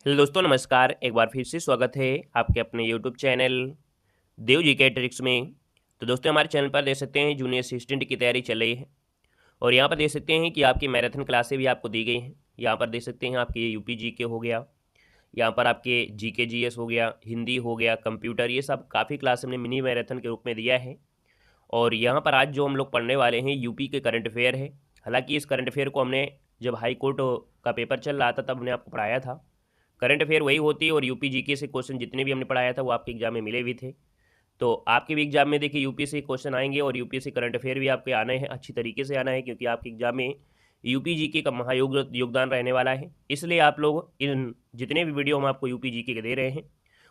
Hello दोस्तों, नमस्कार। एक बार फिर से स्वागत है आपके अपने यूट्यूब चैनल देव जी के ट्रिक्स में। तो दोस्तों, हमारे चैनल पर देख सकते हैं जूनियर असिस्टेंट की तैयारी चल रही है और यहाँ पर देख सकते हैं कि आपकी मैराथन क्लासें भी आपको दी गई हैं। यहाँ पर देख सकते हैं आपके यूपी जी के हो गया, यहाँ पर आपके जी के जी एस हो गया, हिंदी हो गया, कंप्यूटर, ये सब काफ़ी क्लास हमने मिनी मैराथन के रूप में दिया है। और यहाँ पर आज जो हम लोग पढ़ने वाले हैं यूपी के करंट अफेयर है। हालांकि इस करंट अफेयर को हमने जब हाई कोर्ट का पेपर चल रहा था तब हमने आपको पढ़ाया था। करंट अफेयर वही होती है और यूपी जीके से क्वेश्चन जितने भी हमने पढ़ाया था वो आपके एग्जाम में मिले भी थे। तो आपके भी एग्जाम में देखिए यूपी से क्वेश्चन आएंगे और यूपी से करंट अफेयर भी आपके आने हैं, अच्छी तरीके से आना है, क्योंकि आपके एग्जाम में यूपी जीके का योगदान रहने वाला है। इसलिए आप लोग इन जितने भी वीडियो हम आपको यूपी जीके के दे रहे हैं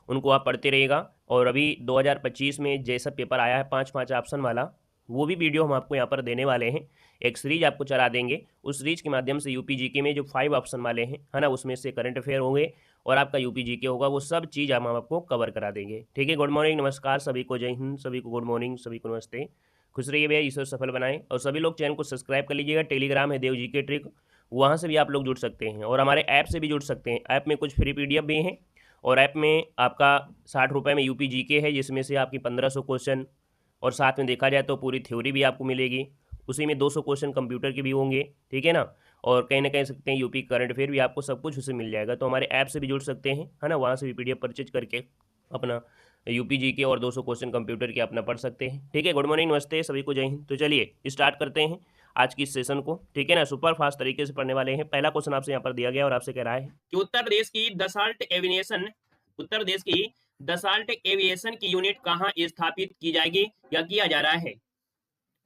उनको आप पढ़ते रहिएगा। और अभी 2025 में जैसा पेपर आया है 5-5 ऑप्शन वाला, वो भी वीडियो हम आपको यहाँ पर देने वाले हैं। एक सीरीज आपको चला देंगे, उस सीरीज के माध्यम से यूपी जीके में जो 5 ऑप्शन वाले हैं, है ना, उसमें से करंट अफेयर होंगे और आपका यूपी जीके होगा, वो सब चीज़ हम आपको कवर करा देंगे। ठीक है। गुड मॉर्निंग, नमस्कार सभी को, जय हिंद, सभी को गुड मॉर्निंग, सभी को नमस्ते। खुश रहिए भैया, ईश्वर सफल बनाएं। और सभी लोग चैनल को सब्सक्राइब कर लीजिएगा। टेलीग्राम है देव जी के ट्रिक, वहाँ से भी आप लोग जुड़ सकते हैं और हमारे ऐप से भी जुड़ सकते हैं। ऐप में कुछ फ्री PDF भी हैं और ऐप में आपका 60 रुपये में यूपी जीके है, जिसमें से आपकी 1500 क्वेश्चन और साथ में देखा जाए तो पूरी थ्योरी भी आपको मिलेगी। उसी में 200 क्वेश्चन कंप्यूटर के भी होंगे। ठीक है ना। और कहीं ना कहीं सकते हैं यूपी करंट अफेयर भी आपको सब कुछ उससे मिल जाएगा। तो हमारे ऐप से भी जुड़ सकते हैं, है ना, वहाँ से भी PDF परचेज करके अपना यूपी जी के और 200 क्वेश्चन कंप्यूटर के अपना पढ़ सकते हैं। ठीक है। गुड मॉर्निंग, नमस्ते सभी को, जय हिंद। तो चलिए स्टार्ट करते हैं आज की इस सेशन को। ठीक है ना, सुपर फास्ट तरीके से पढ़ने वाले हैं। पहला क्वेश्चन आपसे यहाँ पर दिया गया और आपसे कह रहा है कि उत्तर प्रदेश की दसाल्ट एविएशन की यूनिट कहाँ स्थापित की जाएगी या किया जा रहा है।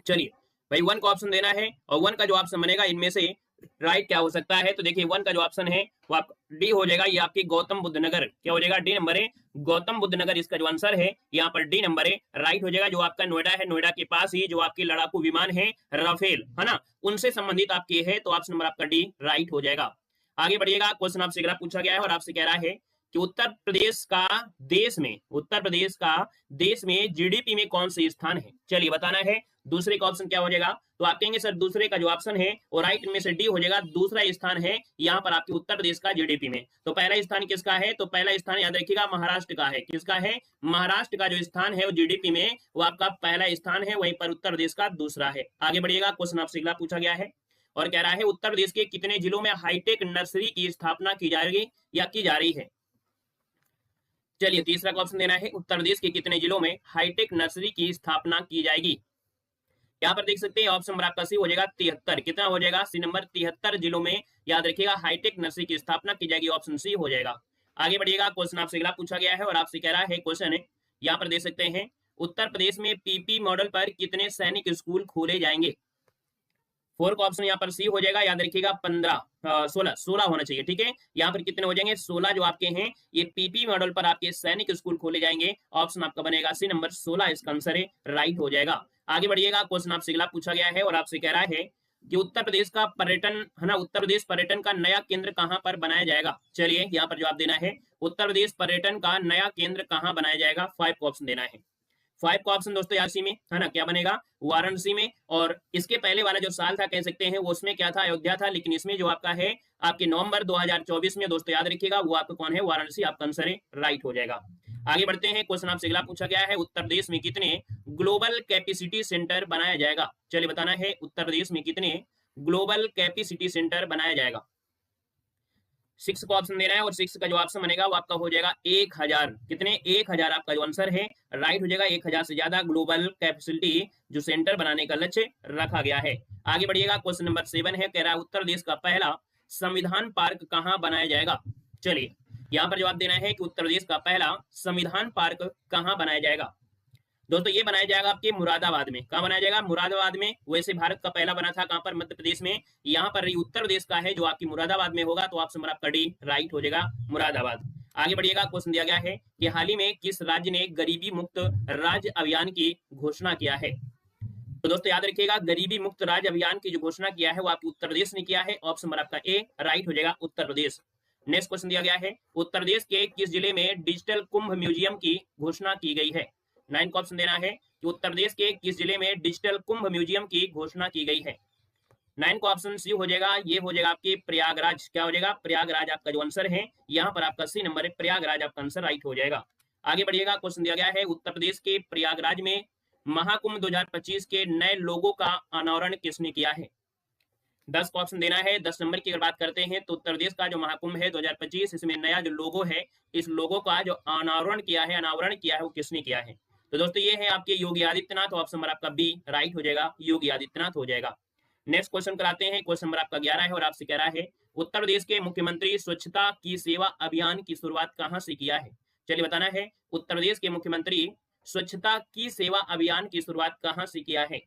चलिए भाई, 1 का ऑप्शन देना है और 1 का जो ऑप्शन बनेगा इनमें से राइट क्या हो सकता है। तो देखिए 1 का जो ऑप्शन है वो आप डी हो जाएगा। ये आपकी गौतम बुद्ध नगर, क्या हो जाएगा, डी नंबर है, गौतम बुद्ध नगर इसका जो आंसर है यहाँ पर डी नंबर है, राइट हो जाएगा। जो आपका नोएडा है, नोएडा के पास ही जो आपके लड़ाकू विमान है राफेल, है ना, उनसे संबंधित आपके है, तो ऑप्शन नंबर आपका डी राइट हो जाएगा। आगे बढ़िएगा, क्वेश्चन आपसे अगला पूछा गया है और आपसे कह रहा है कि उत्तर प्रदेश का देश में जीडीपी में कौन से स्थान है। चलिए बताना है। दूसरे का ऑप्शन क्या हो जाएगा, तो आप कहेंगे सर दूसरे का जो ऑप्शन है वो राइट में से डी हो जाएगा। दूसरा स्थान है यहाँ पर आपके उत्तर प्रदेश का जीडीपी में। तो पहला स्थान किसका है, तो पहला स्थान याद रखिएगा महाराष्ट्र का है। किसका है, महाराष्ट्र का जो स्थान है वो जीडीपी में वो आपका पहला स्थान है, वहीं पर उत्तर प्रदेश का दूसरा है। आगे बढ़िएगा, क्वेश्चन आपसे अगला पूछा गया है और कह रहा है उत्तर प्रदेश के कितने जिलों में हाईटेक नर्सरी की स्थापना की जाएगी या की जा रही है। चलिए तीसरा का ऑप्शन देना है, उत्तर प्रदेश के कितने जिलों में हाईटेक नर्सरी की स्थापना की जाएगी। यहाँ पर देख सकते हैं ऑप्शन नंबर आपका सी हो जाएगा 73। कितना हो जाएगा, सी नंबर 73 जिलों में याद रखिएगा हाईटेक नर्सरी की स्थापना की जाएगी, ऑप्शन सी हो जाएगा। आगे बढ़िएगा, क्वेश्चन आपसे अगला पूछा गया है और आपसे कह रहा है क्वेश्चन है यहाँ पर देख सकते हैं उत्तर प्रदेश में पीपी मॉडल पर कितने सैनिक स्कूल खोले जाएंगे। 4 का ऑप्शन यहाँ पर सी हो जाएगा, याद रखिएगा 16 होना चाहिए। ठीक है, यहाँ पर कितने हो जाएंगे, 16 जो आपके हैं ये पीपी मॉडल पर आपके सैनिक स्कूल खोले जाएंगे, ऑप्शन आपका बनेगा सी नंबर 16 इसका आंसर है, राइट हो जाएगा। आगे बढ़िएगा, क्वेश्चन आपसे अगला पूछा गया है और आपसे कह रहा है कि उत्तर प्रदेश का पर्यटन, है ना, उत्तर प्रदेश पर्यटन का नया केंद्र कहाँ पर बनाया जाएगा। चलिए यहाँ पर जवाब देना है, उत्तर प्रदेश पर्यटन का नया केंद्र कहाँ बनाया जाएगा। 5 का ऑप्शन देना है। 5 का ऑप्शन दोस्तों यासी में, है ना, क्या बनेगा, वाराणसी में। और इसके पहले वाला जो साल था कह सकते हैं वो उसमें क्या था, अयोध्या था, लेकिन इसमें जो आपका है आपके नवंबर 2024 में दोस्तों याद रखिएगा वो आपका कौन है, वाराणसी, आपका आंसर है, राइट हो जाएगा। आगे बढ़ते हैं, क्वेश्चन आपसे अगला पूछा गया है उत्तर प्रदेश में कितने ग्लोबल कैपेसिटी सेंटर बनाया जाएगा। चलिए बताना है उत्तर प्रदेश में कितने ग्लोबल कैपेसिटी सेंटर बनाया जाएगा। 6 को ऑप्शन देना है और 6 का जो ऑप्शन बनेगा वो आपका हो जाएगा 1000। कितने, 1000 आपका जो आंसर है राइट हो जाएगा। 1000 से ज्यादा ग्लोबल कैपेसिटी जो सेंटर बनाने का लक्ष्य रखा गया है। आगे बढ़िएगा, क्वेश्चन नंबर 7 है, कह रहा है उत्तर प्रदेश का पहला संविधान पार्क कहाँ बनाया जाएगा। चलिए यहाँ पर जवाब देना है कि उत्तर प्रदेश का पहला संविधान पार्क कहाँ बनाया जाएगा। दोस्तों ये बनाया जाएगा आपके मुरादाबाद में। कहाँ बनाया जाएगा, मुरादाबाद में। वैसे भारत का पहला बना था कहाँ पर, मध्य प्रदेश में। यहाँ पर उत्तर प्रदेश का है जो आपकी मुरादाबाद में होगा, तो ऑप्शन नंबर आपका डी राइट हो जाएगा, मुरादाबाद। आगे बढ़िएगा, क्वेश्चन दिया गया है कि हाल ही में किस राज्य ने गरीबी मुक्त राज्य अभियान की घोषणा किया है। तो दोस्तों याद रखिएगा गरीबी मुक्त राज्य अभियान की जो घोषणा किया है वो आपकी उत्तर प्रदेश ने किया है, ऑप्शन नंबर आपका ए राइट हो जाएगा, उत्तर प्रदेश। नेक्स्ट क्वेश्चन दिया गया है उत्तर प्रदेश के किस जिले में डिजिटल कुंभ म्यूजियम की घोषणा की गई है। 9 का ऑप्शन देना है कि उत्तर प्रदेश के किस जिले में डिजिटल कुंभ म्यूजियम की घोषणा की गई है। 9 का ऑप्शन सी हो जाएगा, ये हो जाएगा आपके प्रयागराज। क्या हो जाएगा? प्रयागराज आपका जो आंसर है, यहाँ पर आपका सी नंबर है, प्रयागराज आपका आंसर राइट हो जाएगा। आगे बढ़िएगा, क्वेश्चन दिया गया है उत्तर प्रदेश के प्रयागराज में महाकुंभ 2025 के नए लोगो का अनावरण किसने किया है? 10 का ऑप्शन देना है। 10 नंबर की अगर बात करते हैं तो उत्तर प्रदेश का जो महाकुंभ है 2025, इसमें नया जो लोगो है, इस लोगो का जो अनावरण किया है वो किसने किया है? तो दोस्तों ये है आपके योगी आदित्यनाथ। ऑप्शन नंबर आपका बी राइट हो जाएगा, योगी आदित्यनाथ हो जाएगा। नेक्स्ट क्वेश्चन कराते हैं, क्वेश्चन नंबर आपका 11 है और आपसे कह रहा है उत्तर प्रदेश के मुख्यमंत्री स्वच्छता की सेवा अभियान की शुरुआत कहां से किया है? चलिए बताना है, उत्तर प्रदेश के मुख्यमंत्री स्वच्छता की सेवा अभियान की शुरुआत कहां से किया है?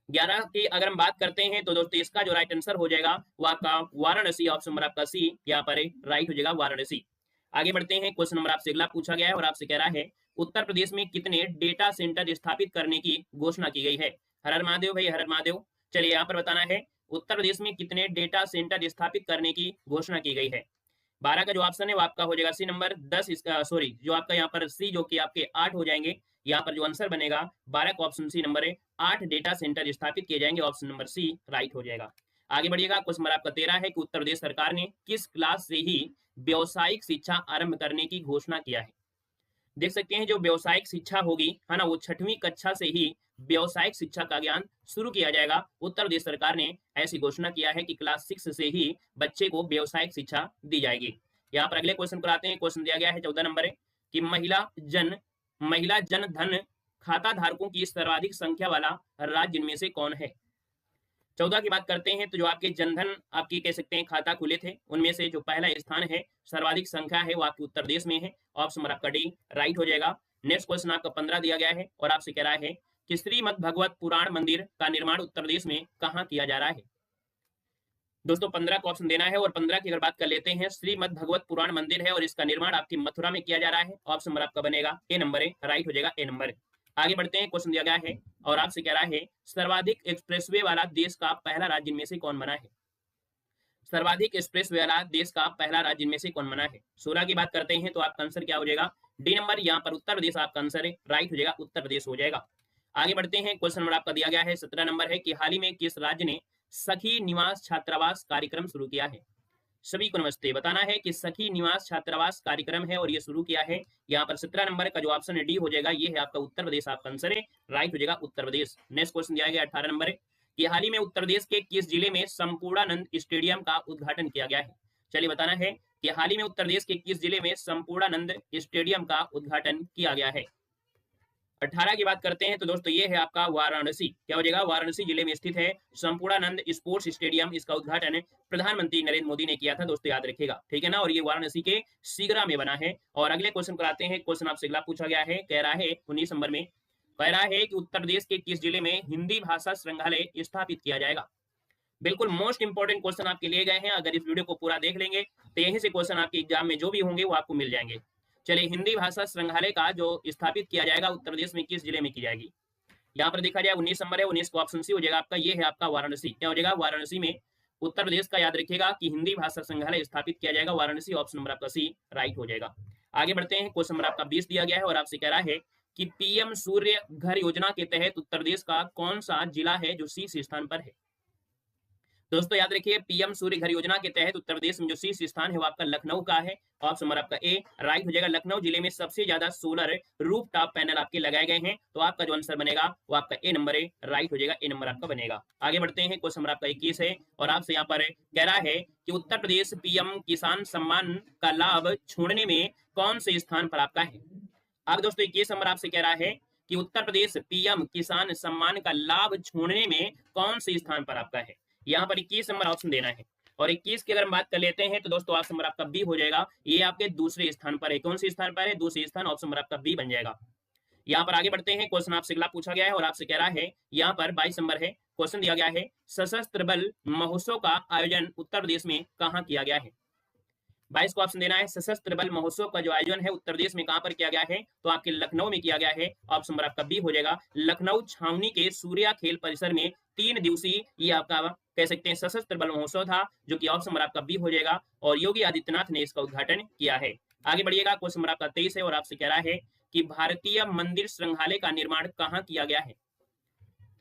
11 की अगर हम बात करते हैं तो दोस्तों इसका जो राइट आंसर हो जाएगा वो आपका वाराणसी। ऑप्शन नंबर आपका सी यहाँ पर राइट हो जाएगा, वाराणसी। आगे बढ़ते हैं, क्वेश्चन नंबर आपसे अगला पूछा गया है और आपसे कह रहा है उत्तर प्रदेश में कितने डेटा सेंटर स्थापित करने की घोषणा की गई है? हर हर महादेव भाई, हर हर महादेव। चलिए यहाँ पर बताना है उत्तर प्रदेश में कितने डेटा सेंटर स्थापित करने की घोषणा की गई है। 12 का जो ऑप्शन है वो आपका हो जाएगा सी नंबर। 10 सॉरी जो आपका यहाँ पर सी जो कि आपके 8 हो जाएंगे। यहाँ पर जो आंसर बनेगा 12 का ऑप्शन सी नंबर है, 8 डेटा सेंटर स्थापित किए जाएंगे। ऑप्शन नंबर सी राइट हो जाएगा। आगे बढ़िएगा, क्वेश्चन नंबर आपका 13 है कि उत्तर प्रदेश सरकार ने किस क्लास से ही व्यावसायिक शिक्षा आरंभ करने की घोषणा किया है? देख सकते हैं जो व्यावसायिक शिक्षा होगी है ना, वो 6वीं कक्षा से ही व्यावसायिक शिक्षा का ज्ञान शुरू किया जाएगा। उत्तर प्रदेश सरकार ने ऐसी घोषणा किया है कि क्लास 6 से ही बच्चे को व्यावसायिक शिक्षा दी जाएगी। यहाँ पर अगले क्वेश्चन को आते हैं। क्वेश्चन दिया गया है 14 नंबर है कि महिला जन धन खाता धारकों की सर्वाधिक संख्या वाला राज्य इनमें से कौन है? 14 की बात करते हैं तो जो आपके जनधन आपकी कह सकते हैं खाता खुले थे, उनमें से जो पहला स्थान है सर्वाधिक संख्या है वो आपके उत्तर प्रदेश में है। ऑप्शन नंबर आपका डी राइट हो जाएगा। नेक्स्ट क्वेश्चन आपका 15 दिया गया है और आपसे कह रहा है कि श्रीमद भगवत पुराण मंदिर का निर्माण उत्तर प्रदेश में कहाँ किया जा रहा है? दोस्तों 15 का ऑप्शन देना है और 15 की अगर बात कर लेते हैं, श्रीमद भगवत पुराण मंदिर है और इसका निर्माण आपकी मथुरा में किया जा रहा है। ऑप्शन नंबर आपका बनेगा ए नंबर है, राइट हो जाएगा ए नंबर। आगे बढ़ते हैं, क्वेश्चन दिया गया है और आपसे कह रहा है सर्वाधिक एक्सप्रेसवे वाला देश का पहला राज्य इनमें से कौन बना है? सर्वाधिक एक्सप्रेसवे वाला देश का पहला राज्य इनमें से कौन बना है? 16 की बात करते हैं तो आपका आंसर क्या हो जाएगा? D number. यहाँ पर उत्तर प्रदेश आपका आंसर है, राइट हो जाएगा, उत्तर प्रदेश हो जाएगा। आगे बढ़ते हैं, क्वेश्चन नंबर आपका दिया गया है 17 नंबर है कि हाल ही में किस राज्य ने सखी निवास छात्रावास कार्यक्रम शुरू किया है? सभी को नमस्ते। बताना है कि सखी निवास छात्रावास कार्यक्रम है और ये शुरू किया है। यहाँ पर 17 नंबर का जो ऑप्शन है डी हो जाएगा, ये है आपका उत्तर प्रदेश आपका आंसर है, राइट हो जाएगा उत्तर प्रदेश। नेक्स्ट क्वेश्चन दिया गया 18 नंबर है कि हाल ही में उत्तर प्रदेश के किस जिले में संपूर्णानंद स्टेडियम का उद्घाटन किया गया है? चलिए बताना है कि हाल ही में उत्तर प्रदेश के किस जिले में संपूर्णानंद स्टेडियम का उद्घाटन किया गया है। 18 की बात करते हैं तो दोस्तों ये है आपका वाराणसी। क्या हो जाएगा? वाराणसी जिले में स्थित है संपूर्णानंद स्पोर्ट्स स्टेडियम। इसका उद्घाटन प्रधानमंत्री नरेंद्र मोदी ने किया था, दोस्तों याद रखिएगा, ठीक है ना। और ये वाराणसी के सीगरा में बना है। और अगले क्वेश्चन कराते हैं। क्वेश्चन आपसे अगला पूछा गया है, कह रहा है 19 नंबर में कह रहा है कि उत्तर प्रदेश के किस जिले में हिंदी भाषा संग्रहालय स्थापित किया जाएगा? बिल्कुल मोस्ट इंपोर्टेंट क्वेश्चन आपके लिए गए हैं। अगर इस वीडियो को पूरा देख लेंगे तो यहीं से क्वेश्चन आपके एग्जाम में जो भी होंगे वो आपको मिल जाएंगे। चलिए, हिंदी भाषा संग्रहालय का जो स्थापित किया जाएगा उत्तर प्रदेश में किस जिले में की जाएगी? यहाँ पर देखा जाए 19 नंबर है, 19 को ऑप्शन सी हो जाएगा आपका, ये है आपका वाराणसी। क्या हो जाएगा? वाराणसी में उत्तर प्रदेश का याद रखिएगा कि हिंदी भाषा संग्रहालय स्थापित किया जाएगा, वाराणसी। ऑप्शन नंबर आपका सी राइट हो जाएगा। आगे बढ़ते हैं, क्वेश्चन नंबर आपका 20 दिया गया है और आपसे कह रहा है कि पीएम सूर्य घर योजना के तहत उत्तर प्रदेश का कौन सा जिला है जो शीर्ष स्थान पर है? दोस्तों याद रखिए, पीएम सूर्य घर योजना के तहत उत्तर प्रदेश में जो शीर्ष स्थान है वो आपका लखनऊ का है। ऑप्शन नंबर आपका ए राइट हो जाएगा। लखनऊ जिले में सबसे ज्यादा सोलर रूफ टॉप पैनल आपके लगाए गए हैं, तो आपका जो आंसर बनेगा वो आपका ए नंबर है, राइट हो जाएगा, ए नंबर आपका बनेगा। आगे बढ़ते हैं, क्वेश्चन नंबर आपका 21 है और आपसे यहाँ पर कह रहा है कि उत्तर प्रदेश पीएम किसान सम्मान का लाभ छोड़ने में कौन से स्थान पर आपका है? अब दोस्तों 21 नंबर आपसे कह रहा है कि उत्तर प्रदेश पीएम किसान सम्मान का लाभ छोड़ने में कौन से स्थान पर आपका है? यहाँ पर 21 नंबर ऑप्शन देना है और 21 की अगर हम बात कर लेते हैं तो दोस्तों ऑप्शन नंबर आपका बी हो जाएगा, ये आपके दूसरे स्थान पर है। कौन से स्थान पर है? दूसरे स्थान। ऑप्शन नंबर आपका बी बन जाएगा। यहाँ पर आगे बढ़ते हैं, क्वेश्चन आपसे अगला पूछा गया है और आपसे कह रहा है यहाँ पर 22 नंबर है, क्वेश्चन दिया गया है सशस्त्र बल महोत्सव का आयोजन उत्तर प्रदेश में कहाँ किया गया है? 22 को ऑप्शन देना है। सशस्त्र बल महोत्सव का जो आयोजन है उत्तर प्रदेश में कहां पर किया गया है? तो आपके लखनऊ में किया गया है। ऑप्शन नंबर आपका बी हो जाएगा। लखनऊ छावनी के सूर्या खेल परिसर में 3 दिवसीय ये आपका कह सकते हैं सशस्त्र बल महोत्सव था, जो कि ऑप्शन नंबर आपका बी हो जाएगा और योगी आदित्यनाथ ने इसका उद्घाटन किया है। आगे बढ़िएगा, क्वेश्चन नंबर आपका 23 है और आपसे कह रहा है कि भारतीय मंदिर संग्रहालय का निर्माण कहाँ किया गया है?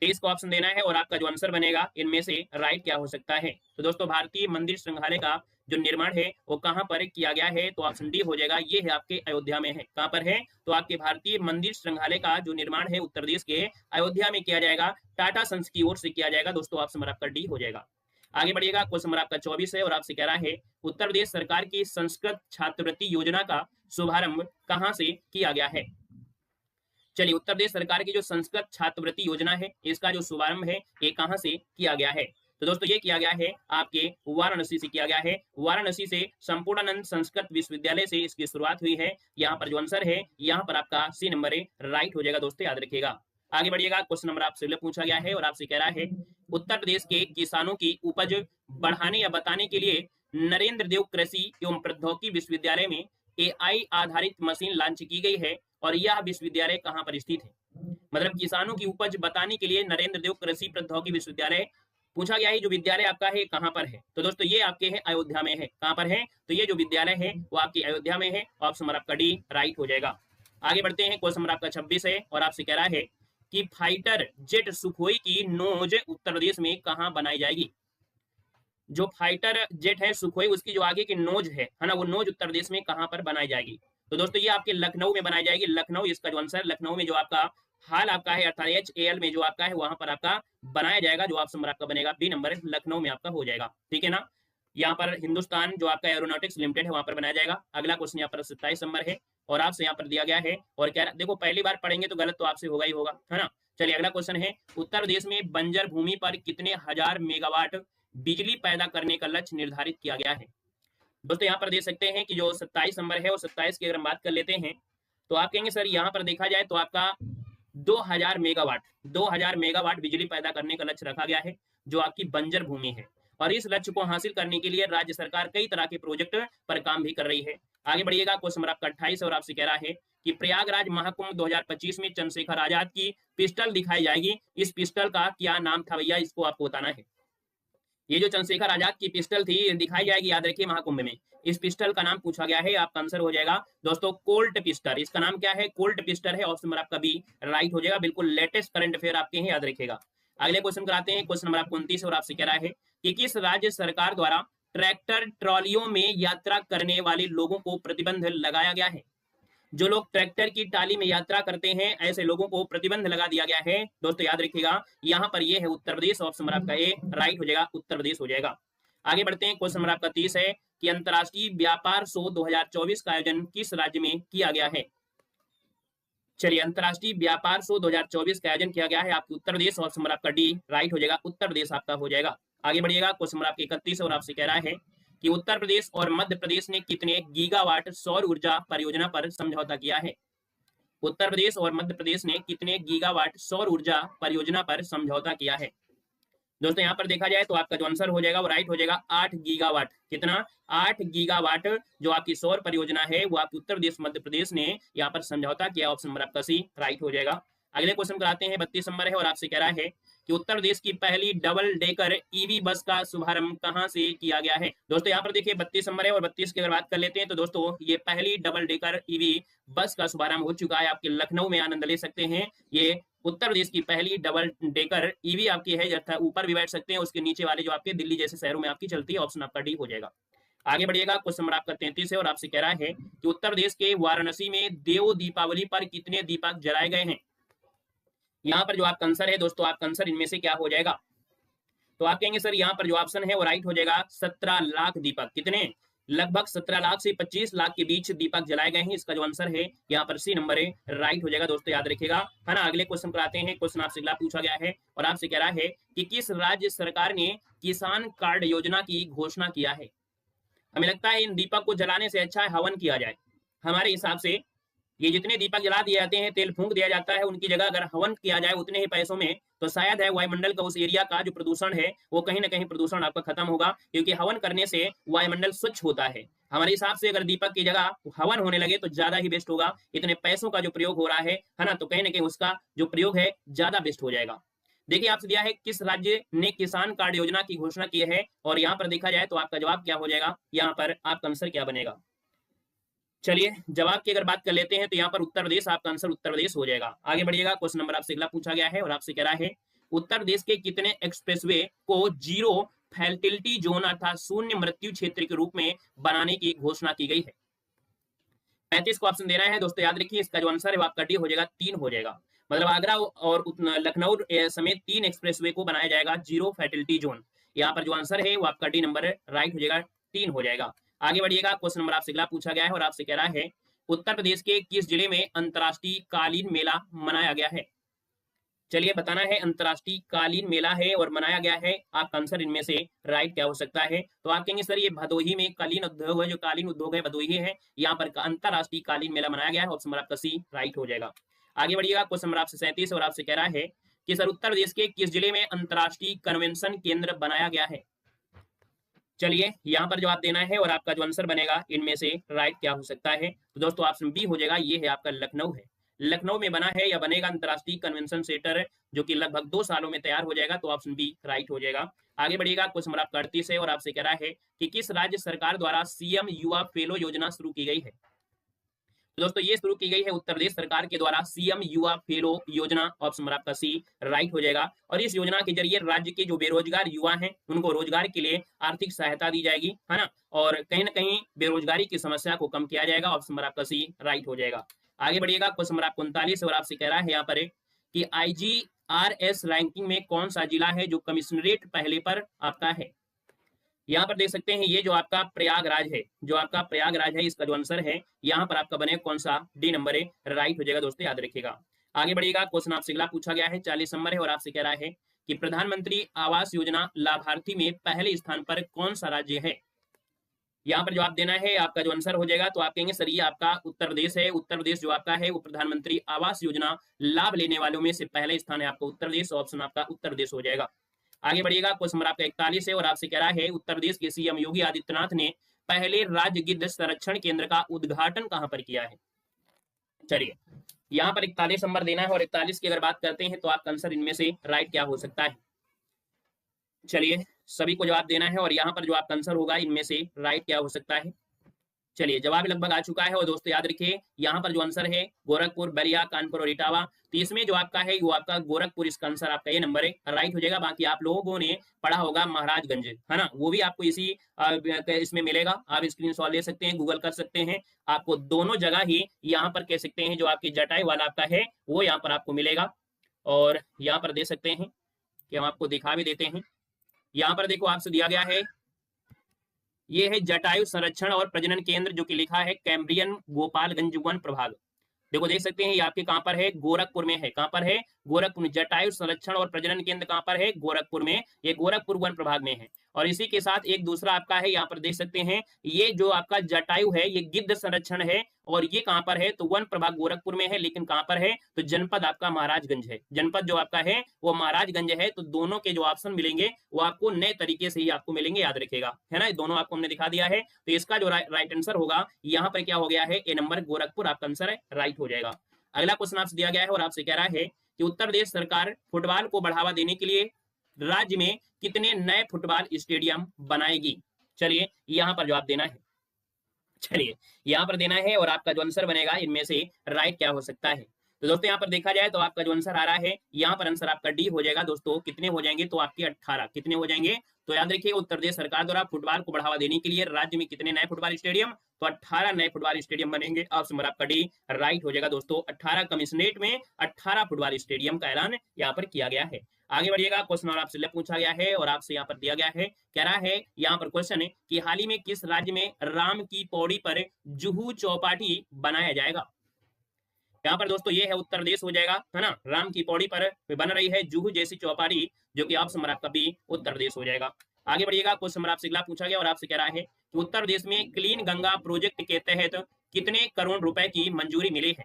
23 को ऑप्शन देना है और आपका जो आंसर बनेगा इनमें से राइट क्या हो सकता है। तो दोस्तों भारतीय मंदिर संग्रहालय का जो निर्माण है वो कहां पर किया गया है, तो ऑप्शन डी हो जाएगा। ये है आपके अयोध्या में है। कहां पर है, तो आपके भारतीय मंदिर संग्रहालय का जो निर्माण है उत्तर प्रदेश के अयोध्या में किया जाएगा, टाटा सन्स की ओर से किया जाएगा। दोस्तों ऑप्शन नंबर आपका डी हो जाएगा। आगे बढ़िएगा, क्वेश्चन नंबर आपका 24 है और आपसे कह रहा है उत्तर प्रदेश सरकार की संस्कृत छात्रवृत्ति योजना का शुभारंभ कहां से किया गया है। चलिए, उत्तर प्रदेश सरकार की जो संस्कृत छात्रवृत्ति योजना है इसका जो शुभारंभ है ये कहां से किया गया है, तो दोस्तों ये किया गया है आपके वाराणसी से किया गया है। वाराणसी से संपूर्णानंद संस्कृत विश्वविद्यालय से इसकी शुरुआत हुई है। यहाँ पर जो आंसर है यहाँ पर आपका सी नंबर है, राइट हो जाएगा। दोस्तों याद रखिएगा। आगे बढ़िएगा, क्वेश्चन नंबर आपसे पूछा गया है और आपसे कह रहा है उत्तर प्रदेश के किसानों की उपज बढ़ाने या बताने के लिए नरेंद्र देव कृषि एवं प्रौद्योगिकी विश्वविद्यालय में AI आधारित मशीन लॉन्च की गई है और यह विश्वविद्यालय कहां पर स्थित है। मतलब किसानों की उपज बताने के लिए नरेंद्र देव कृषि प्रौद्योगिकी विश्वविद्यालय पूछा गया है, जो विद्यालय आपका है कहां पर है, तो दोस्तों ये आपके है अयोध्या में है। कहां पर है, तो ये जो विद्यालय है वो आपकी अयोध्या में है। ऑप्शन नंबर आपका डी राइट हो जाएगा। आगे बढ़ते हैं, क्वेश्चन नंबर आपका 26 है और आपसे कह रहा है कि फाइटर जेट सुखोई की नोज उत्तर प्रदेश में कहां बनाई जाएगी। जो फाइटर जेट है सुखोई उसकी जो आगे की नोज है ना, वो नोज उत्तर प्रदेश में कहां पर बनाई जाएगी, तो दोस्तों ये आपके लखनऊ में बनाई जाएगी। लखनऊ इसका जो आंसर, लखनऊ में जो आपका हाल आपका है अर्थात HAL में जो आपका है वहां पर आपका बनाया जाएगा। जो ऑप्शन नंबर आपका बनेगा बी नंबर, लखनऊ में आपका हो जाएगा। ठीक है ना। यहाँ पर हिंदुस्तान जो आपका एरोनॉटिक्स लिमिटेड है वहां पर बनाया जाएगा। अगला क्वेश्चन यहाँ पर 27 नंबर है और आपसे यहाँ पर दिया गया है और कह रहा देखो पहली बार पढ़ेंगे तो गलत तो आपसे होगा ही होगा, है ना। चलिए अगला क्वेश्चन है उत्तर प्रदेश में बंजर भूमि पर कितने हजार मेगावाट बिजली पैदा करने का लक्ष्य निर्धारित किया गया है। दोस्तों यहाँ पर देख सकते हैं कि जो 27 नंबर है और 27 की अगर हम बात कर लेते हैं तो आप कहेंगे सर यहाँ पर देखा जाए तो आपका 2000 मेगावाट बिजली पैदा करने का लक्ष्य रखा गया है जो आपकी बंजर भूमि है। और इस लक्ष्य को हासिल करने के लिए राज्य सरकार कई तरह के प्रोजेक्ट पर काम भी कर रही है। आगे बढ़िएगा, क्वेश्चन नंबर आपका 28 और आपसे कह रहा है कि प्रयागराज महाकुंभ 2025 में चंद्रशेखर आजाद की पिस्टल दिखाई जाएगी। इस पिस्टल का क्या नाम था भैया, इसको आपको बताना है। ये जो चंद्रशेखर आजाद की पिस्टल थी दिखाई जाएगी, याद रखिए महाकुंभ में। इस पिस्टल का नाम पूछा गया है, आपका आंसर हो जाएगा दोस्तों कोल्ट पिस्टल। इसका नाम क्या है, कोल्ट पिस्टल है। ऑप्शन नंबर आपका बी राइट हो जाएगा। बिल्कुल लेटेस्ट करंट अफेयर आपके हैं, याद रखिएगा। अगले क्वेश्चन कराते हैं, क्वेश्चन नंबर आपको 29 और आपसे कह रहा है कि किस राज्य सरकार द्वारा ट्रैक्टर ट्रॉलियों में यात्रा करने वाले लोगों को प्रतिबंध लगाया गया है। जो लोग ट्रैक्टर की टाली में यात्रा करते हैं ऐसे लोगों को प्रतिबंध लगा दिया गया है। दोस्तों याद रखिएगा यहाँ पर ये है उत्तर प्रदेश। ऑप्शन नंबर आपका ए राइट हो जाएगा, उत्तर प्रदेश हो जाएगा। आगे बढ़ते हैं, क्वेश्चन नंबर आपका 30 है कि अंतरराष्ट्रीय व्यापार शो 2024 का आयोजन किस राज्य में किया गया है। चलिए, अंतरराष्ट्रीय व्यापार शो 2024 का आयोजन किया गया है आपके उत्तर प्रदेश। ऑप्शन नंबर आपका डी राइट हो जाएगा, उत्तर प्रदेश आपका हो जाएगा। आगे बढ़िएगा, क्वेश्चन नंबर आपके 31 और आपसे कह रहा है कि उत्तर प्रदेश और मध्य प्रदेश ने कितने गीगावाट सौर ऊर्जा परियोजना पर समझौता किया है। उत्तर प्रदेश और मध्य प्रदेश ने कितने गीगावाट सौर ऊर्जा परियोजना पर समझौता किया है। दोस्तों यहाँ पर देखा जाए तो आपका जो आंसर हो जाएगा वो राइट हो जाएगा 8 गीगावाट। कितना, 8 गीगावाट जो आपकी सौर परियोजना है वो आपके उत्तर प्रदेश मध्य प्रदेश ने यहाँ पर समझौता किया। ऑप्शन नंबर आपका सी राइट हो जाएगा। अगले क्वेश्चन कराते हैं, 32 नंबर है और आपसे कह रहा है कि उत्तर प्रदेश की पहली डबल डेकर ईवी बस का शुभारंभ कहां से किया गया है। दोस्तों यहाँ पर देखिए 32 नंबर है और 32 की अगर बात कर लेते हैं तो दोस्तों ये पहली डबल डेकर ईवी बस का शुभारंभ हो चुका है। आपके लखनऊ में आनंद ले सकते हैं। ये उत्तर प्रदेश की पहली डबल डेकर ईवी आपकी है, अर्थात ऊपर भी बैठ सकते हैं, उसके नीचे वाले जो आपके दिल्ली जैसे शहरों में आपकी चलती है। ऑप्शन आपका डी हो जाएगा। आगे बढ़िएगा, क्वेश्चन नंबर आपका 33 है और आपसे कह रहा है कि उत्तर प्रदेश के वाराणसी में देव दीपावली पर कितने दीपक जलाए गए हैं। यहाँ पर जो आपका आंसर है दोस्तों, आपका आंसर इनमें से क्या हो जाएगा, तो आप कहेंगे सर यहाँ पर जो ऑप्शन है वो राइट हो जाएगा 17 लाख दीपक। कितने, लगभग 17 लाख से 25 लाख के बीच दीपक जलाए गए हैं। इसका जो आंसर है यहाँ पर सी नंबर है, राइट हो जाएगा। दोस्तों याद रखिएगा, है ना। अगले क्वेश्चन पर आते हैं। क्वेश्चन आपसे अगला पूछा गया है और आपसे कह रहा है कि किस राज्य सरकार ने किसान कार्ड योजना की घोषणा किया है। हमें लगता है इन दीपक को जलाने से अच्छा है हवन किया जाए। हमारे हिसाब से ये जितने दीपक जला दिए जाते हैं, तेल फूंक दिया जाता है, उनकी जगह अगर हवन किया जाए उतने ही पैसों में तो शायद है वायुमंडल का उस एरिया का जो प्रदूषण है वो कहीं ना कहीं प्रदूषण आपका खत्म होगा, क्योंकि हवन करने से वायुमंडल स्वच्छ होता है। हमारे हिसाब से अगर दीपक की जगह हवन होने लगे तो ज्यादा ही बेस्ट होगा। इतने पैसों का जो प्रयोग हो रहा है ना, तो कहीं ना कहीं उसका जो प्रयोग है ज्यादा बेस्ट हो जाएगा। देखिए आपसे दिया है किस राज्य ने किसान कार्ड योजना की घोषणा की है और यहाँ पर देखा जाए तो आपका जवाब क्या हो जाएगा, यहाँ पर आपका आंसर क्या बनेगा। चलिए जवाब की अगर बात कर लेते हैं तो यहाँ पर उत्तर प्रदेश, आपका आंसर उत्तर प्रदेश हो जाएगा। आगे बढ़िएगा, क्वेश्चन नंबर आपसे अगला पूछा गया है और आपसे कह रहा है उत्तर प्रदेश के कितने एक्सप्रेसवे को जीरो फैटिलिटी जोन अर्थात शून्य मृत्यु क्षेत्र के रूप में बनाने की घोषणा की गई है? 35 को ऑप्शन दे रहा है दोस्तों, याद रखिए इसका जो आंसर है वो आपका डी हो जाएगा, 3 हो जाएगा। मतलब आगरा और लखनऊ समेत 3 एक्सप्रेसवे को बनाया जाएगा जीरो फैटिलिटी जोन। यहाँ पर जो आंसर है वो आपका डी नंबर राइट हो जाएगा, 3 हो जाएगा। आगे बढ़िएगा, क्वेश्चन नंबर आपसे अगला पूछा गया है और आपसे कह रहा है उत्तर प्रदेश के किस जिले में अंतर्राष्ट्रीय कालीन मेला मनाया गया है? चलिए बताना है, अंतर्राष्ट्रीय कालीन मेला है और मनाया गया है। आपका आंसर इनमें से राइट क्या हो सकता है? तो आप कहेंगे सर ये भदोही में कालीन उद्योग है, जो कालीन उद्योग है भदोही है, यहाँ पर अंतर्राष्ट्रीय कालीन मेला मनाया गया है। ऑप्शन नंबर आपका सी राइट हो जाएगा। आगे बढ़िएगा, क्वेश्चन नंबर आपसे 37 और आपसे कह रहा है कि सर उत्तर प्रदेश के किस जिले में अंतर्राष्ट्रीय कन्वेंशन केंद्र बनाया गया है? चलिए यहाँ पर जवाब देना है और आपका जो आंसर बनेगा इनमें से राइट क्या हो सकता है? तो दोस्तों ऑप्शन बी हो जाएगा, ये है आपका लखनऊ है। लखनऊ में बना है या बनेगा अंतर्राष्ट्रीय कन्वेंशन सेंटर, जो कि लगभग 2 सालों में तैयार हो जाएगा। तो ऑप्शन बी राइट हो जाएगा। आगे बढ़िएगा, क्वेश्चन नंबर आपका 38 है और आपसे कह रहा है कि किस राज्य सरकार द्वारा सीएम युवा फेलो योजना शुरू की गई है? तो दोस्तों ये शुरू की गई है उत्तर प्रदेश सरकार के द्वारा सीएम युवा फेलो योजना। ऑप्शन नंबर आपका सी राइट हो जाएगा। और इस योजना के जरिए राज्य के जो बेरोजगार युवा हैं उनको रोजगार के लिए आर्थिक सहायता दी जाएगी, है ना, और कहीं ना कहीं बेरोजगारी की समस्या को कम किया जाएगा। ऑप्शन नंबर आपका सी राइट हो जाएगा। आगे बढ़िएगा, क्वेश्चन नंबर आपको 39 और आपसे कह रहा है यहाँ पर कि IGRS रैंकिंग में कौन सा जिला है जो कमिश्नरेट पहले पर आपका है? यहाँ पर देख सकते हैं ये जो आपका प्रयागराज है, जो आपका प्रयागराज है, इसका जो आंसर है यहाँ पर आपका बने कौन सा? डी नंबर है राइट हो जाएगा दोस्तों, याद रखिएगा। आगे बढ़िएगा, क्वेश्चन आपसे अगला पूछा गया है, 40 नंबर है और आपसे कह रहा है कि प्रधानमंत्री आवास योजना लाभार्थी में पहले स्थान पर कौन सा राज्य है? यहाँ पर जवाब देना है, आपका जो आंसर हो जाएगा तो आप कहेंगे सर ये आपका उत्तर प्रदेश है। उत्तर प्रदेश जो आपका है वो प्रधानमंत्री आवास योजना लाभ लेने वालों में से पहले स्थान है आपका उत्तर प्रदेश। ऑप्शन आपका उत्तर प्रदेश हो जाएगा। आगे बढ़िएगा, क्वेश्चन नंबर आपका 41 है और आपसे कह रहा है उत्तर प्रदेश के सीएम योगी आदित्यनाथ ने पहले राज्य गिद्ध संरक्षण केंद्र का उद्घाटन कहां पर किया है? चलिए यहाँ पर 41 नंबर देना है और 41 की अगर बात करते हैं तो आपका आंसर इनमें से राइट क्या हो सकता है? चलिए सभी को जवाब देना है और यहाँ पर जो आपका आंसर होगा इनमें से राइट क्या हो सकता है? चलिए जवाब लगभग आ चुका है और दोस्तों याद रखिए यहाँ पर जो आंसर है गोरखपुर, बलिया, कानपुर और इटावा, तो इसमें जो आपका है वो आपका गोरखपुर, इसका आंसर आपका ये नंबर है राइट हो जाएगा। बाकी आप लोगों ने पढ़ा होगा महाराजगंज, है ना, वो भी आपको इसी इसमें मिलेगा। आप स्क्रीनशॉट ले सकते हैं, गूगल कर सकते हैं, आपको दोनों जगह ही यहाँ पर कह सकते हैं जो आपकी जटायु वाला आपका है वो यहाँ पर आपको मिलेगा। और यहाँ पर दे सकते हैं कि हम आपको दिखा भी देते हैं। यहाँ पर देखो आपसे दिया गया है, ये है जटायु संरक्षण और प्रजनन केंद्र, जो कि लिखा है कैम्ब्रियन गोपालगंज वन प्रभाग। देखो देख सकते हैं ये आपके कहां पर है? गोरखपुर में है। कहां पर है? गोरखपुर में। जटायु संरक्षण और प्रजनन केंद्र कहां पर है? गोरखपुर में। ये गोरखपुर वन प्रभाग में है। और इसी के साथ एक दूसरा आपका है, यहाँ पर देख सकते हैं ये जो आपका जटायु है ये गिद्ध संरक्षण है और ये कहां पर है? तो वन प्रभाग गोरखपुर में है, लेकिन कहां पर है? तो जनपद आपका महाराजगंज है। जनपद जो आपका है वो महाराजगंज है। तो दोनों के जो ऑप्शन मिलेंगे वो आपको नए तरीके से ही आपको मिलेंगे, याद रखिएगा, है ना। दोनों आपको हमने दिखा दिया है। तो इसका जो राइट आंसर होगा यहाँ पर क्या हो गया है? ए नंबर गोरखपुर आपका आंसर है, राइट हो जाएगा। अगला क्वेश्चन आपसे दिया गया है और आपसे कह रहा है कि उत्तर प्रदेश सरकार फुटबॉल को बढ़ावा देने के लिए राज्य में कितने नए फुटबॉल स्टेडियम बनाएगी? चलिए यहाँ पर जवाब देना है। चलिए यहाँ पर देना है और आपका जो आंसर बनेगा इनमें से राइट क्या हो सकता है? तो दोस्तों यहाँ पर देखा जाए तो आपका जो आंसर आ रहा है यहाँ पर आंसर आपका डी हो जाएगा। दोस्तों कितने हो जाएंगे? तो आपके 18 कितने हो जाएंगे? तो याद रखिए उत्तर प्रदेश सरकार द्वारा फुटबॉल को बढ़ावा देने के लिए राज्य में कितने नए फुटबॉल स्टेडियम? तो 18 नए फुटबॉल स्टेडियम बनेंगे। ऑप्शन नंबर आपका डी राइट हो जाएगा। दोस्तों 18 कमिश्नरेट में 18 फुटबॉल स्टेडियम का ऐलान यहाँ पर किया गया है। आगे बढ़िएगा, क्वेश्चन और आपसे पूछा गया है और आपसे यहाँ पर दिया गया है, कह रहा है यहाँ पर क्वेश्चन है कि हाल ही में किस राज्य में राम की पौड़ी पर जुहू चौपाटी बनाया जाएगा? यहाँ पर दोस्तों ये है उत्तर प्रदेश हो जाएगा, है ना। राम की पौड़ी पर बन रही है जुहू जैसी चौपाटी, जो कि ऑप्शन नंबर आपका बी उत्तर प्रदेश हो जाएगा। आगे बढ़िएगा, क्वेश्चन नंबर आपसे अगला पूछा गया और आपसे कह रहा है कि उत्तर प्रदेश में क्लीन गंगा प्रोजेक्ट के तहत कितने करोड़ रुपए की मंजूरी मिली है?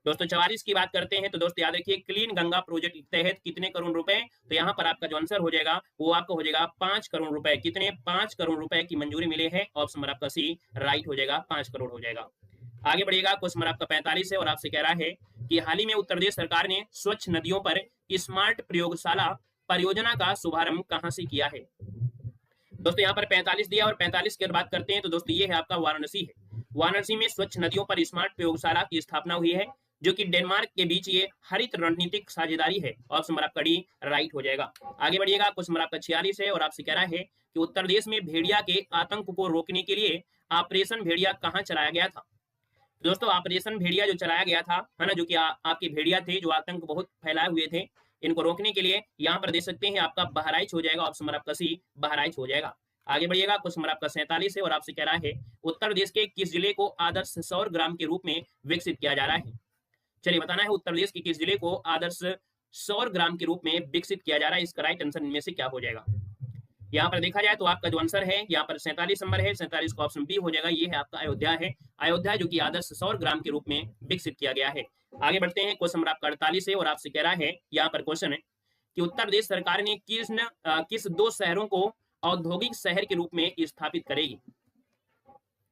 दोस्तों 44 की बात करते हैं तो दोस्तों याद रखिए क्लीन गंगा प्रोजेक्ट के तहत कितने करोड़ रुपए? तो यहाँ पर आपका जो आंसर हो जाएगा वो आपका हो जाएगा 5 करोड़ रुपए। कितने? 5 करोड़ रुपए की मंजूरी मिले है। ऑप्शन नंबर आपका सी राइट हो जाएगा, 5 करोड़ हो जाएगा। आगे बढ़िएगा, क्वेश्चन नंबर आपका 45 है और आपसे कह रहा है कि हाल ही में उत्तर प्रदेश सरकार ने स्वच्छ नदियों पर स्मार्ट प्रयोगशाला परियोजना का शुभारंभ कहां से किया है? दोस्तों यहाँ पर 45 दिया और 45 की बात करते हैं तो दोस्तों ये है आपका वाराणसी है। वाराणसी में स्वच्छ नदियों पर स्मार्ट प्रयोगशाला की स्थापना हुई है। जो कि डेनमार्क के बीच ये हरित रणनीतिक साझेदारी है। ऑप्शन नंबर आपका डी राइट हो जाएगा। आगे बढ़िएगा, क्वेश्चन नंबर आपका 46 है और आपसे कह रहा है कि उत्तर प्रदेश में भेड़िया के आतंक को रोकने के लिए ऑपरेशन भेड़िया कहाँ चलाया गया था। दोस्तों ऑपरेशन भेड़िया जो चलाया गया था, है ना, जो कि आपके भेड़िया थे जो आतंक बहुत फैलाए हुए थे, इनको रोकने के लिए यहाँ पर दे सकते हैं आपका बहराइच हो जाएगा। ऑप्शन नंबर आपका सी बहराइच हो जाएगा। आगे बढ़िएगा, क्वेश्चन नंबर आपका 47 है और आपसे कह रहा है उत्तर प्रदेश के किस जिले को आदर्श सौर ग्राम के रूप में विकसित किया जा रहा है। चलिए बताना है उत्तर प्रदेश के किस जिले को आदर्श सौर ग्राम के रूप में विकसित किया जा रहा है। इसका राइट आंसर इनमें से क्या हो जाएगा। यहाँ पर देखा जाए तो आपका जो आंसर है यहाँ पर 47 नंबर है, 47 का ऑप्शन बी हो जाएगा। ये है आपका अयोध्या है, अयोध्या जो कि आदर्श सौर ग्राम के रूप में विकसित किया गया है। आगे बढ़ते हैं, क्वेश्चन नंबर आपका 48 है और आपसे कह रहा है यहाँ पर क्वेश्चन है कि उत्तर प्रदेश सरकार ने किस दो शहरों को औद्योगिक शहर के रूप में स्थापित करेगी।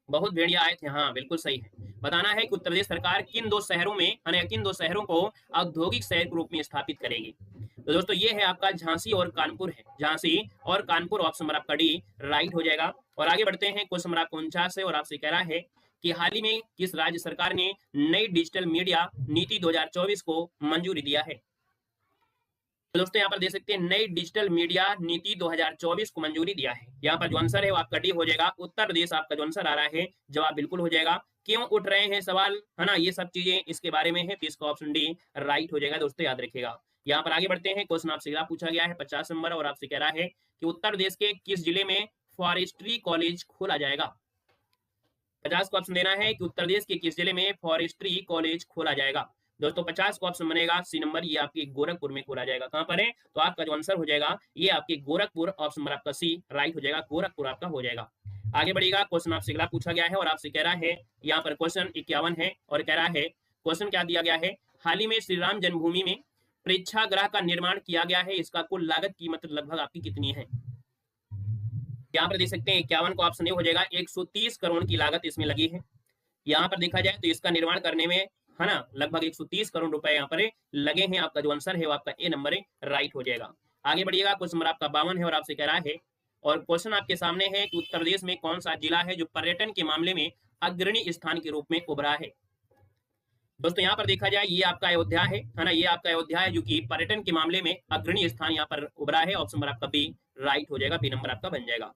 बहुत भेड़िया आए थे, हाँ बिल्कुल सही है। बताना है कि उत्तर प्रदेश सरकार किन दो शहरों में किन दो शहरों को औद्योगिक शहर के रूप में स्थापित करेगी। तो दोस्तों ये है आपका झांसी और कानपुर है, झांसी और कानपुर। ऑप्शन नंबर आपका डी राइट हो जाएगा। और आगे बढ़ते हैं, क्वेश्चन नंबर आपका 49 है और आपसे कह रहा है कि हाल ही में किस राज्य सरकार ने नई डिजिटल मीडिया नीति 2024 को मंजूरी दिया है। तो दोस्तों यहाँ पर दे सकते हैं नई डिजिटल मीडिया नीति 2024 को मंजूरी दिया है। यहाँ पर जो आंसर है वो आपका डी हो जाएगा। उत्तर प्रदेश आपका जो आंसर आ रहा है जवाब बिल्कुल हो जाएगा। क्यों उठ रहे हैं सवाल, है ना, ये सब चीजें इसके बारे में है, तो इसका ऑप्शन डी राइट हो जाएगा। दोस्तों याद रखिएगा। यहाँ पर आगे बढ़ते हैं, क्वेश्चन आपसे पूछा गया है 50 नंबर और आपसे कह रहा है कि उत्तर प्रदेश के किस जिले में फॉरेस्ट्री कॉलेज खोला जाएगा। 50 का ऑप्शन देना है कि उत्तर प्रदेश के किस जिले में फॉरेस्ट्री कॉलेज खोला जाएगा। दोस्तों 50 का ऑप्शन बनेगा सी नंबर, ये आपके गोरखपुर में खोला जाएगा। कहां पर है, तो आपका जो आंसर हो जाएगा ये आपके गोरखपुर। ऑप्शन नंबर आपका सी राइट हो जाएगा, गोरखपुर आपका हो जाएगा। आगे बढ़ेगा, क्वेश्चन आपसे अगला पूछा गया है और आपसे कह रहा है यहाँ पर क्वेश्चन 51 है और कह रहा है क्वेश्चन क्या दिया गया है, हाल ही में श्री राम जन्मभूमि में प्रेक्षागृह का निर्माण किया गया है, इसका कुल लागत कीमत लगभग आपकी कितनी है। यहाँ पर देख सकते हैं 51 का ऑप्शन ए हो जाएगा, 130 करोड़ की लागत इसमें लगी है। यहाँ पर देखा जाए तो इसका निर्माण करने में, है ना, लगभग 130 करोड़ रुपए यहाँ पर लगे हैं। आपका जो आंसर है वो आपका ए नंबर राइट हो जाएगा। आगे बढ़िएगा, क्वेश्चन नंबर आपका 52 है और आपसे कह रहा है और क्वेश्चन आपके सामने है कि उत्तर प्रदेश में कौन सा जिला है जो पर्यटन के मामले में अग्रणी स्थान के रूप में उभरा है। दोस्तों यहाँ पर देखा जाए ये आपका अयोध्या है ना, ये आपका अयोध्या है जो कि पर्यटन के मामले में अग्रणी स्थान यहाँ पर उभरा है। ऑप्शन नंबर आपका बी राइट हो जाएगा, बी नंबर आपका बन जाएगा।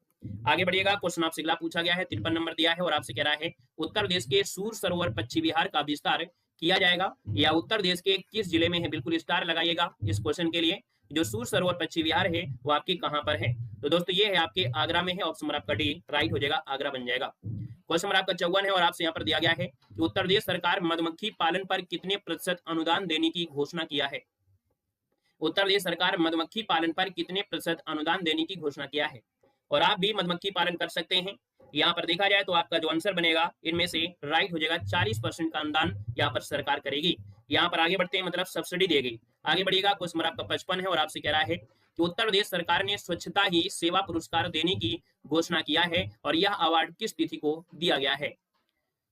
आगे बढ़िएगा, क्वेश्चन आपसे अगला पूछा गया है 53 नंबर दिया है और आपसे कह रहा है उत्तर प्रदेश के सूर सरोवर पश्चिमी बिहार का विस्तार किया जाएगा या उत्तर प्रदेश के किस जिले में है। बिल्कुल स्टार लगाइएगा इस क्वेश्चन के लिए। जो सूर सरोवर पश्चिमी बिहार है वो आपकी कहां पर है, तो दोस्तों ये है आपके आगरा में है। ऑप्शन नंबर आपका डी राइट हो जाएगा, आगरा बन जाएगा। क्वेश्चन नंबर आपका 54 है और आपसे यहाँ पर दिया गया है कि उत्तर प्रदेश सरकार मधुमक्खी पालन पर कितने प्रतिशत अनुदान देने की घोषणा किया है। उत्तर प्रदेश सरकार मधुमक्खी पालन पर कितने प्रतिशत अनुदान देने की घोषणा किया है। और आप भी मधुमक्खी पालन कर सकते हैं। यहाँ पर देखा जाए तो आपका जो आंसर बनेगा इनमें से राइट हो जाएगा, 40% का अनुदान यहाँ पर सरकार करेगी। यहाँ पर आगे बढ़ते हैं, मतलब सब्सिडी देगी। आगे बढ़िएगा, क्वेश्चन नंबर आपका 55 है और आपसे कह रहा है कि उत्तर प्रदेश सरकार ने स्वच्छता ही सेवा पुरस्कार देने की घोषणा किया है और यह अवार्ड किस तिथि को दिया गया है।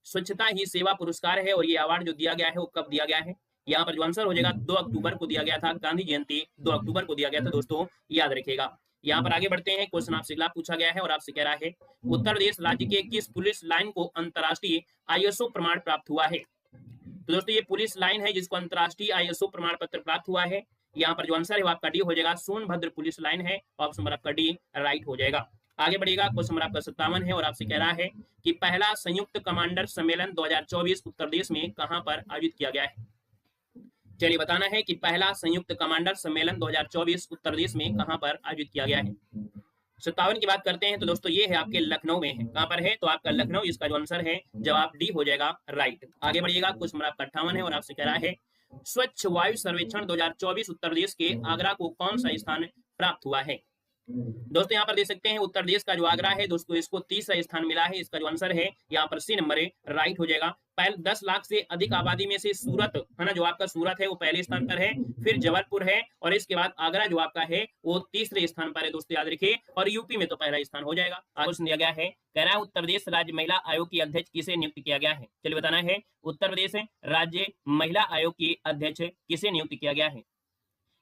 स्वच्छता ही सेवा पुरस्कार है और ये अवार्ड जो दिया गया है वो कब दिया गया है। यहाँ पर जो आंसर हो जाएगा 2 अक्टूबर को दिया गया था, गांधी जयंती 2 अक्टूबर को दिया गया था। दोस्तों याद रखिएगा। यहाँ पर आगे बढ़ते हैं, क्वेश्चन आपसे अगला पूछा गया है और आपसे कह रहा है उत्तर प्रदेश राज्य के किस पुलिस लाइन को अंतर्राष्ट्रीय ISO प्रमाण प्राप्त हुआ है। तो दोस्तों ये पुलिस लाइन है जिसको अंतर्राष्ट्रीय ISO प्रमाण पत्र प्राप्त हुआ है। यहाँ पर जो आंसर है वो आपका डी हो जाएगा, सोनभद्र पुलिस लाइन है। ऑप्शन नंबर आपका डी राइट हो जाएगा। आगे बढ़िएगा, क्वेश्चन नंबर आपका 57 है और आपसे कह रहा है कि पहला संयुक्त कमांडर सम्मेलन 2024 उत्तर प्रदेश में कहां पर आयोजित किया गया है। चलिए बताना है कि पहला संयुक्त कमांडर सम्मेलन 2024 उत्तर प्रदेश में कहां पर आयोजित किया गया है। 57 की बात करते हैं तो दोस्तों ये है आपके लखनऊ में है। कहां पर है, तो आपका लखनऊ, इसका जो आंसर है जवाब डी हो जाएगा राइट। आगे बढ़िएगा, क्वेश्चन नंबर आपका 58 है और आपसे कह रहा है स्वच्छ वायु सर्वेक्षण 2024 उत्तर प्रदेश के आगरा को कौन सा स्थान प्राप्त हुआ है। दोस्तों यहाँ पर देख सकते हैं उत्तर प्रदेश का जो आगरा है दोस्तों इसको 30वां स्थान मिला है। इसका जो आंसर है यहाँ पर सी नंबर राइट हो जाएगा। पहले 10 लाख से अधिक आबादी में से सूरत, है ना, जो आपका सूरत है वो पहले स्थान पर है, फिर जबलपुर है और इसके बाद आगरा जो आपका है वो 3रे स्थान पर है। दोस्तों याद रखिए। और यूपी में तो पहला स्थान हो जाएगा। क्वेश्चन दिया गया है, कह रहा है उत्तर प्रदेश राज्य महिला आयोग की अध्यक्ष किसे नियुक्त किया गया है। चलिए बताना है उत्तर प्रदेश राज्य महिला आयोग की अध्यक्ष किसे नियुक्त किया गया है।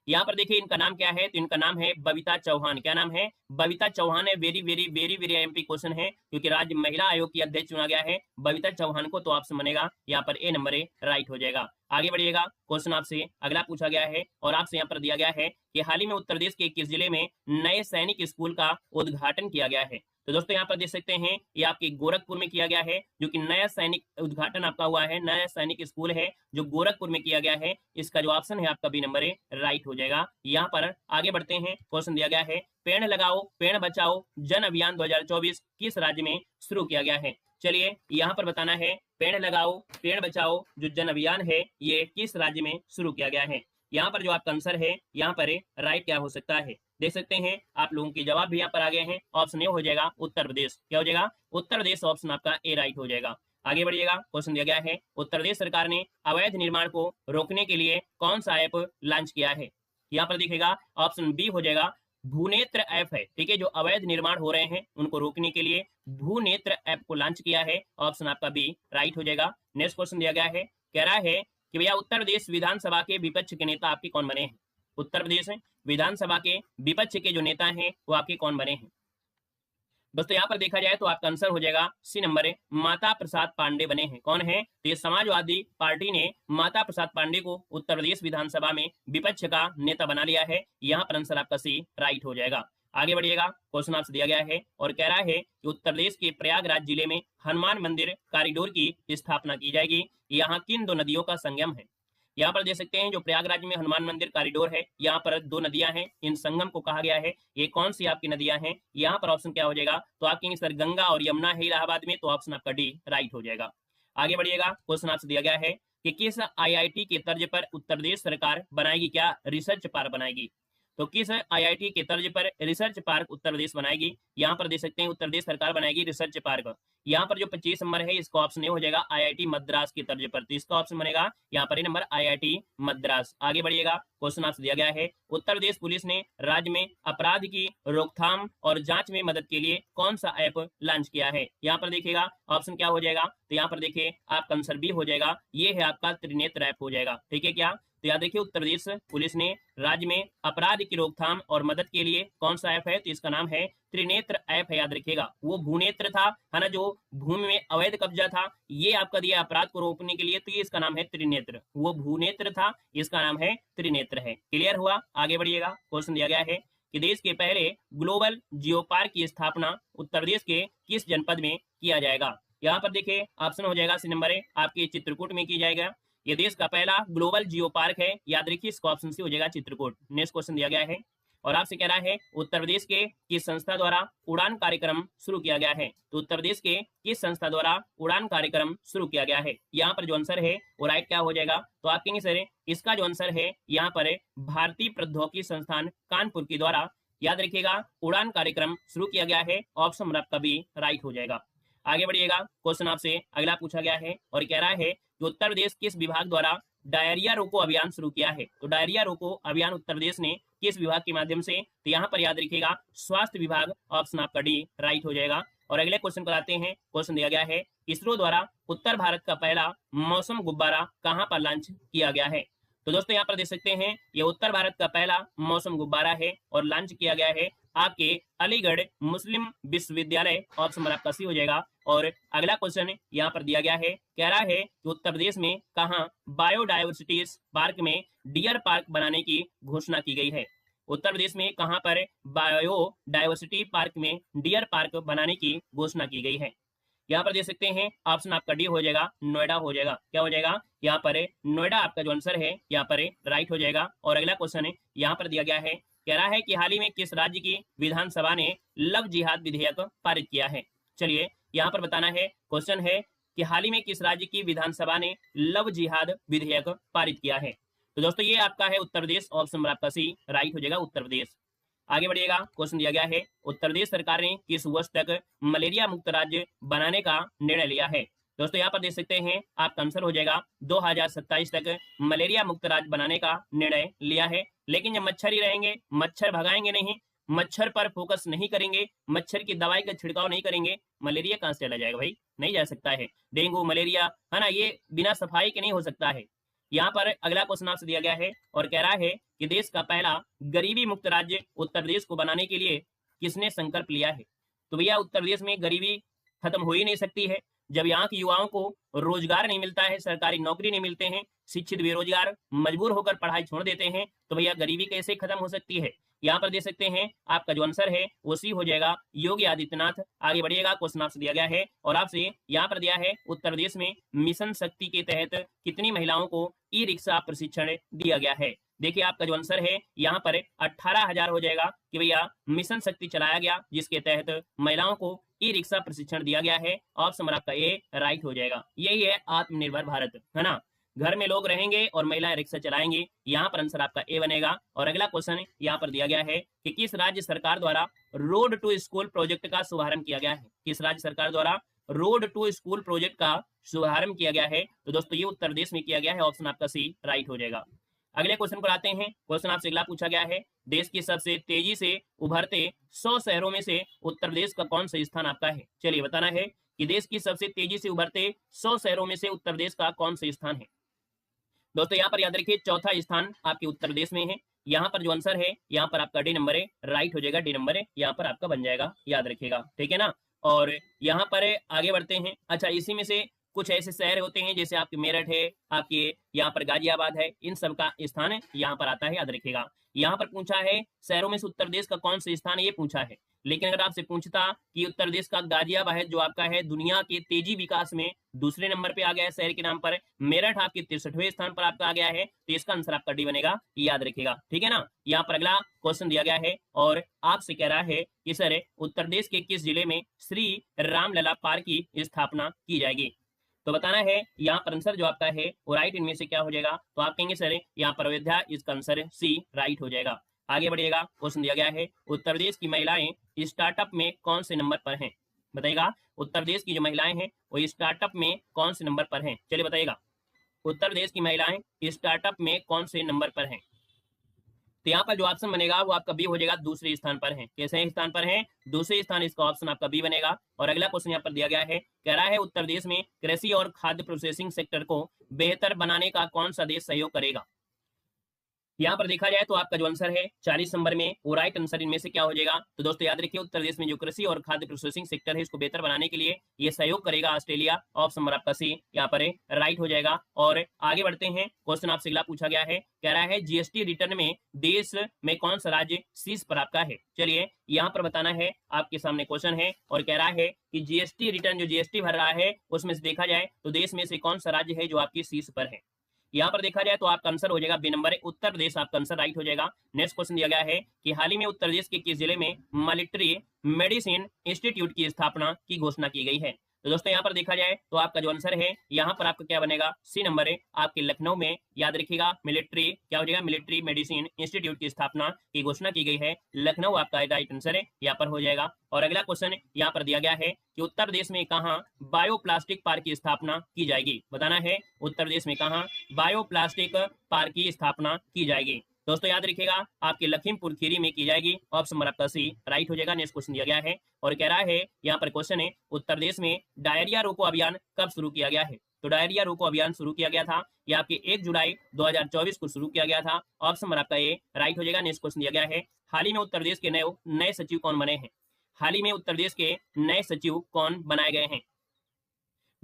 यहाँ पर देखिए इनका नाम क्या है, तो इनका नाम है बबीता चौहान। क्या नाम है? बबीता चौहान है। Very very very very MP question है, क्योंकि राज्य महिला आयोग की अध्यक्ष चुना गया है बबीता चौहान को, तो ऑप्शन बनेगा यहाँ पर ए नंबर ए राइट हो जाएगा। आगे बढ़िएगा, क्वेश्चन आपसे अगला पूछा गया है और आपसे यहाँ पर दिया गया है कि हाल ही में उत्तर प्रदेश के किस जिले में नए सैनिक स्कूल का उद्घाटन किया गया है। तो दोस्तों यहाँ पर देख सकते हैं ये आपके गोरखपुर में किया गया है, जो कि नया सैनिक उद्घाटन आपका हुआ है, नया सैनिक स्कूल है जो गोरखपुर में किया गया है। इसका जो ऑप्शन है आपका बी नंबर ए राइट हो जाएगा। यहाँ पर आगे बढ़ते हैं, क्वेश्चन दिया गया है पेड़ लगाओ पेड़ बचाओ जन अभियान 2024 किस राज्य में शुरू किया गया है। चलिए यहाँ पर बताना है पेड़ लगाओ पेड़ बचाओ जो जन अभियान है ये किस राज्य में शुरू किया गया है। यहाँ पर जो आपका आंसर है यहाँ पर राइट क्या हो सकता है, देख सकते हैं आप लोगों के जवाब भी यहाँ पर आ गए हैं। ऑप्शन ए हो जाएगा उत्तर प्रदेश। क्या हो जाएगा? उत्तर प्रदेश। ऑप्शन आपका ए राइट हो जाएगा। आगे बढ़िएगा, क्वेश्चन दिया गया है उत्तर प्रदेश सरकार ने अवैध निर्माण को रोकने के लिए कौन सा ऐप लॉन्च किया है। यहाँ पर देखिएगा ऑप्शन बी हो जाएगा भूनेत्र ऐप है। ठीक है, जो अवैध निर्माण हो रहे हैं उनको रोकने के लिए भूनेत्र ऐप को लॉन्च किया है। ऑप्शन आपका बी राइट हो जाएगा। नेक्स्ट क्वेश्चन दिया गया है, कह रहा है कि भैया उत्तर प्रदेश विधानसभा के विपक्ष के नेता आपके कौन बने हैं। उत्तर प्रदेश विधानसभा के विपक्ष के जो नेता हैं वो आपके कौन बने हैं। दोस्तों यहाँ पर देखा जाए तो आपका आंसर हो जाएगा सी नंबर माता प्रसाद पांडे बने हैं। कौन है? तो ये समाजवादी पार्टी ने माता प्रसाद पांडे को उत्तर प्रदेश विधानसभा में विपक्ष का नेता बना लिया है। यहाँ पर आंसर आपका सी राइट हो जाएगा। आगे बढ़िएगा, क्वेश्चन आपसे दिया गया है और कह रहा है कि उत्तर प्रदेश के प्रयागराज जिले में हनुमान मंदिर कॉरिडोर की स्थापना की जाएगी। यहाँ किन दो नदियों का संगम है। यहाँ पर देख सकते हैं जो प्रयागराज में हनुमान मंदिर कॉरिडोर है, यहाँ पर दो नदियां हैं, इन संगम को कहा गया है। ये कौन सी आपकी नदियां हैं? यहाँ पर ऑप्शन क्या हो जाएगा? तो आप कहेंगे सर गंगा और यमुना है इलाहाबाद में, तो ऑप्शन आपका डी राइट हो जाएगा। आगे बढ़िएगा, क्वेश्चन आपसे दिया गया है कि किस IIT के तर्ज पर उत्तर प्रदेश सरकार बनाएगी क्या रिसर्च पार्क बनाएगी। तो किस IIT के तर्ज पर रिसर्च पार्क उत्तर प्रदेश बनाएगी। यहाँ पर देख सकते हैं उत्तर प्रदेश सरकार बनाएगी रिसर्च पार्क। यहाँ पर जो 25 नंबर है इसका ऑप्शन ए हो जाएगा IIT मद्रास के तर्ज पर, तो इसका ऑप्शन बनेगा यहाँ पर नंबर IIT मद्रास। आगे बढ़िएगा, क्वेश्चन आपसे दिया गया है उत्तर प्रदेश पुलिस ने राज्य में अपराध की रोकथाम और जांच में मदद के लिए कौन सा ऐप लॉन्च किया है। यहाँ पर देखिएगा ऑप्शन क्या हो जाएगा, तो यहाँ पर देखिए आपका आंसर बी हो जाएगा, ये है आपका त्रिनेत्र ऐप हो जाएगा। ठीक है क्या? तो याद देखिए उत्तर प्रदेश पुलिस ने राज्य में अपराध की रोकथाम और मदद के लिए कौन सा ऐप है, तो इसका नाम है त्रिनेत्र ऐप है। याद रखिएगा वो भूनेत्र था है ना, जो भूमि में अवैध कब्जा था, ये आपका दिया अपराध को रोकने के लिए, तो ये इसका नाम है त्रिनेत्र। वो भूनेत्र था, इसका नाम है त्रिनेत्र है। क्लियर हुआ? आगे बढ़िएगा, क्वेश्चन दिया गया है कि देश के पहले ग्लोबल जियो पार्क की स्थापना उत्तर प्रदेश के किस जनपद में किया जाएगा। यहाँ पर देखिए ऑप्शन हो जाएगा सी नंबर आपके चित्रकूट में की जाएगा। ये देश का पहला ग्लोबल जियो पार्क है। याद रखिए इसका ऑप्शन सी हो जाएगा चित्रकूट। नेक्स्ट क्वेश्चन दिया गया है और आपसे कह रहा है उत्तर प्रदेश के किस संस्था द्वारा उड़ान कार्यक्रम शुरू किया गया है। तो उत्तर प्रदेश के किस संस्था द्वारा उड़ान कार्यक्रम शुरू किया गया है। यहाँ पर जो आंसर है वो राइट क्या हो जाएगा, तो आप कहेंगे सर इसका जो आंसर है यहाँ पर भारतीय प्रौद्योगिकी संस्थान कानपुर के द्वारा याद रखिएगा उड़ान कार्यक्रम शुरू किया गया है। ऑप्शन आपका भी राइट हो जाएगा। आगे बढ़िएगा, क्वेश्चन आपसे अगला पूछा गया है और कह रहा है कि उत्तर प्रदेश किस विभाग द्वारा डायरिया रोको अभियान शुरू किया है। तो डायरिया रोको अभियान उत्तर प्रदेश ने किस विभाग के माध्यम से, तो यहाँ पर याद रखिएगा स्वास्थ्य विभाग। ऑप्शन आपका डी राइट हो जाएगा। और अगले क्वेश्चन को आते हैं, क्वेश्चन दिया गया है इसरो द्वारा उत्तर भारत का पहला मौसम गुब्बारा कहाँ पर लॉन्च किया गया है। तो दोस्तों यहाँ पर देख सकते हैं ये उत्तर भारत का पहला मौसम गुब्बारा है और लॉन्च किया गया है आपके अलीगढ़ मुस्लिम विश्वविद्यालय। ऑप्शन आपका सी हो जाएगा। और अगला क्वेश्चन यहाँ पर दिया गया है, कह रहा है कि उत्तर प्रदेश में कहाँ बायोडायवर्सिटी पार्क में डियर पार्क बनाने की घोषणा की गई है। उत्तर प्रदेश में कहाँ पर बायोडायवर्सिटी पार्क में डियर पार्क बनाने की घोषणा की गई है। यहाँ पर देख सकते हैं ऑप्शन आपका डी हो जाएगा, नोएडा हो जाएगा। क्या हो जाएगा? यहाँ पर नोएडा आपका जो आंसर है यहाँ पर राइट हो जाएगा। और अगला क्वेश्चन यहाँ पर दिया गया है, कह रहा है कि हाल ही में किस राज्य की विधानसभा ने लव जिहाद विधेयक पारित किया है। चलिए यहाँ पर बताना है, क्वेश्चन है कि हाल ही में किस राज्य की विधानसभा ने लव जिहाद विधेयक पारित किया है। तो दोस्तों ये आपका है उत्तर प्रदेश। ऑप्शन आपका सी राइट हो जाएगा, उत्तर प्रदेश। आगे बढ़िएगा, क्वेश्चन दिया गया है उत्तर प्रदेश सरकार ने किस वर्ष तक मलेरिया मुक्त राज्य बनाने का निर्णय लिया है। दोस्तों यहाँ पर देख सकते हैं आपका आंसर हो जाएगा 2027 तक मलेरिया मुक्त राज्य बनाने का निर्णय लिया है। लेकिन जब मच्छर ही रहेंगे, मच्छर भगाएंगे नहीं, मच्छर पर फोकस नहीं करेंगे, मच्छर की दवाई का छिड़काव नहीं करेंगे, मलेरिया कहाँ से चला जाएगा भाई? नहीं जा सकता है। डेंगू मलेरिया है ना, ये बिना सफाई के नहीं हो सकता है। यहाँ पर अगला क्वेश्चन आपसे दिया गया है और कह रहा है कि देश का पहला गरीबी मुक्त राज्य उत्तर प्रदेश को बनाने के लिए किसने संकल्प लिया है। तो भैया उत्तर प्रदेश में गरीबी खत्म हो ही नहीं सकती है जब यहाँ के युवाओं को रोजगार नहीं मिलता है, सरकारी नौकरी नहीं मिलते हैं, शिक्षित बेरोजगार मजबूर होकर पढ़ाई छोड़ देते हैं, तो भैया गरीबी कैसे खत्म हो सकती है। यहाँ पर दे सकते हैं आपका जो आंसर है वो सी हो जाएगा, योगी आदित्यनाथ। आगे बढ़िएगा, क्वेश्चन आपसे दिया गया है और आपसे यहाँ पर दिया है उत्तर प्रदेश में मिशन शक्ति के तहत कितनी महिलाओं को ई रिक्शा प्रशिक्षण दिया गया है। देखिए आपका जो आंसर है यहाँ पर 18,000 हो जाएगा कि भैया मिशन शक्ति चलाया गया जिसके तहत महिलाओं को ई रिक्शा प्रशिक्षण दिया गया है। ऑप्शन नंबर आपका ए राइट हो जाएगा। यही है आत्मनिर्भर भारत, है ना। घर में लोग रहेंगे और महिलाएं रिक्शा चलाएंगी, यहाँ पर आंसर आपका ए बनेगा। और अगला क्वेश्चन यहाँ पर दिया गया है कि किस राज्य सरकार द्वारा रोड टू स्कूल प्रोजेक्ट का शुभारंभ किया गया है। किस राज्य सरकार द्वारा रोड टू स्कूल प्रोजेक्ट का शुभारंभ किया गया है। तो दोस्तों ये उत्तर प्रदेश में किया गया है। ऑप्शन आपका सी राइट हो जाएगा। अगले क्वेश्चन पर आते हैं। क्वेश्चन आपसे अगला पूछा गया है, देश की सबसे तेजी से उभरते 100 शहरों में से उत्तर प्रदेश का कौन सा स्थान आपका है। चलिए बताना है कि देश की सबसे तेजी से उभरते 100 शहरों में से उत्तर प्रदेश का कौन सा स्थान है। दोस्तों यहाँ पर याद रखिए चौथा स्थान आपके उत्तर प्रदेश में है। यहाँ पर जो आंसर है यहाँ पर आपका डी नंबर है, राइट हो जाएगा। डी नंबर है यहाँ पर आपका बन जाएगा, याद रखिएगा, ठीक है ना। और यहाँ पर आगे बढ़ते हैं। अच्छा, इसी में से कुछ ऐसे शहर होते हैं जैसे आपके मेरठ है, आपके यहाँ पर गाजियाबाद है, इन सब का स्थान यहाँ पर आता है, याद रखिएगा। यहाँ पर पूछा है शहरों में से उत्तर प्रदेश का कौन सा स्थान है, ये पूछा है। लेकिन अगर आपसे पूछता कि उत्तर प्रदेश का गाजियाबाद है जो आपका है दुनिया के तेजी विकास में दूसरे नंबर पे आ गया है शहर के नाम पर, मेरठ आपके 63वें स्थान पर आपका आ गया है, तो इसका आंसर आपका डी बनेगा, याद रखिएगा, ठीक है ना। यहाँ पर अगला क्वेश्चन दिया गया है और आपसे कह रहा है कि सर उत्तर प्रदेश के किस जिले में श्री रामलला पार्क की स्थापना की जाएगी। तो बताना है यहाँ पर आंसर जो आपका है वो राइट इनमें से क्या हो जाएगा। तो आप कहेंगे सर यहाँ पर अयोध्या, इसका आंसर सी राइट हो जाएगा। आगे बढ़िएगा, क्वेश्चन दिया गया है उत्तर प्रदेश की महिलाएं स्टार्टअप में कौन से नंबर पर हैं। बताइएगा उत्तर प्रदेश की जो महिलाएं हैं वो स्टार्टअप में कौन से नंबर पर हैं। चलिए बताइएगा उत्तर प्रदेश की महिलाएं स्टार्टअप में कौन से नंबर पर हैं। तो यहाँ पर जो ऑप्शन बनेगा वो आपका बी हो जाएगा, दूसरे स्थान पर है। कैसे स्थान पर है, दूसरे स्थान, इसका ऑप्शन आपका बी बनेगा। और अगला क्वेश्चन यहाँ पर दिया गया है, कह रहा है उत्तर प्रदेश में कृषि और खाद्य प्रोसेसिंग सेक्टर को बेहतर बनाने का कौन सा देश सहयोग करेगा। यहाँ पर देखा जाए तो आपका जो आंसर है 40 नंबर में वो राइट आंसर इनमें से क्या हो जाएगा। तो दोस्तों याद रखिए उत्तर प्रदेश में जो कृषि और खाद्य प्रोसेसिंग सेक्टर है इसको बेहतर बनाने के लिए ये सहयोग करेगा ऑस्ट्रेलिया। ऑप्शन नंबर आपका सी यहाँ पर राइट हो जाएगा। और आगे बढ़ते हैं, क्वेश्चन आपसे अगला पूछा गया है, कह रहा है जीएसटी रिटर्न में देश में कौन सा राज्य शीर्ष पर आपका है। चलिए यहाँ पर बताना है, आपके सामने क्वेश्चन है और कह रहा है कि जीएसटी रिटर्न जो जीएसटी भर रहा है उसमें से देखा जाए तो देश में से कौन सा राज्य है जो आपकी शीर्ष पर है। यहाँ पर देखा जाए तो आपका आंसर हो जाएगा बी नंबर है, उत्तर प्रदेश आपका आंसर राइट हो जाएगा। नेक्स्ट क्वेश्चन दिया गया है कि हाल ही में उत्तर प्रदेश के किस जिले में मिलिट्री मेडिसिन इंस्टीट्यूट की स्थापना की घोषणा की गई है। तो दोस्तों यहाँ पर देखा जाए तो आपका जो आंसर है यहाँ पर आपका क्या बनेगा, सी नंबर है, आपके लखनऊ में, याद रखिएगा मिलिट्री क्या हो जाएगा, मिलिट्री मेडिसिन इंस्टीट्यूट की स्थापना की घोषणा की गई है, लखनऊ आपका राइट आंसर है, यहाँ पर हो जाएगा। और अगला क्वेश्चन यहाँ पर दिया गया है कि उत्तर प्रदेश में कहाँ बायोप्लास्टिक पार्क की स्थापना की जाएगी। बताना है उत्तर प्रदेश में कहाँ बायोप्लास्टिक पार्क की स्थापना की जाएगी। दोस्तों याद रखिएगा आपके लखीमपुर खीरी में की जाएगी। ऑप्शन नंबर आपका सी राइट हो जाएगा। नेक्स्ट क्वेश्चन दिया गया है और कह रहा है यहाँ पर क्वेश्चन है उत्तर प्रदेश में डायरिया रोको अभियान कब शुरू किया गया है। तो डायरिया रोको अभियान शुरू किया गया था यह आपके 1 जुलाई 2024 को शुरू किया गया था। ऑप्शन नंबर आपका ए राइट हो जाएगा। नेक्स्ट क्वेश्चन दिया गया है हाल ही में उत्तर प्रदेश के नए सचिव कौन बने हैं। हाल ही में उत्तर प्रदेश के नए सचिव कौन बनाए गए हैं।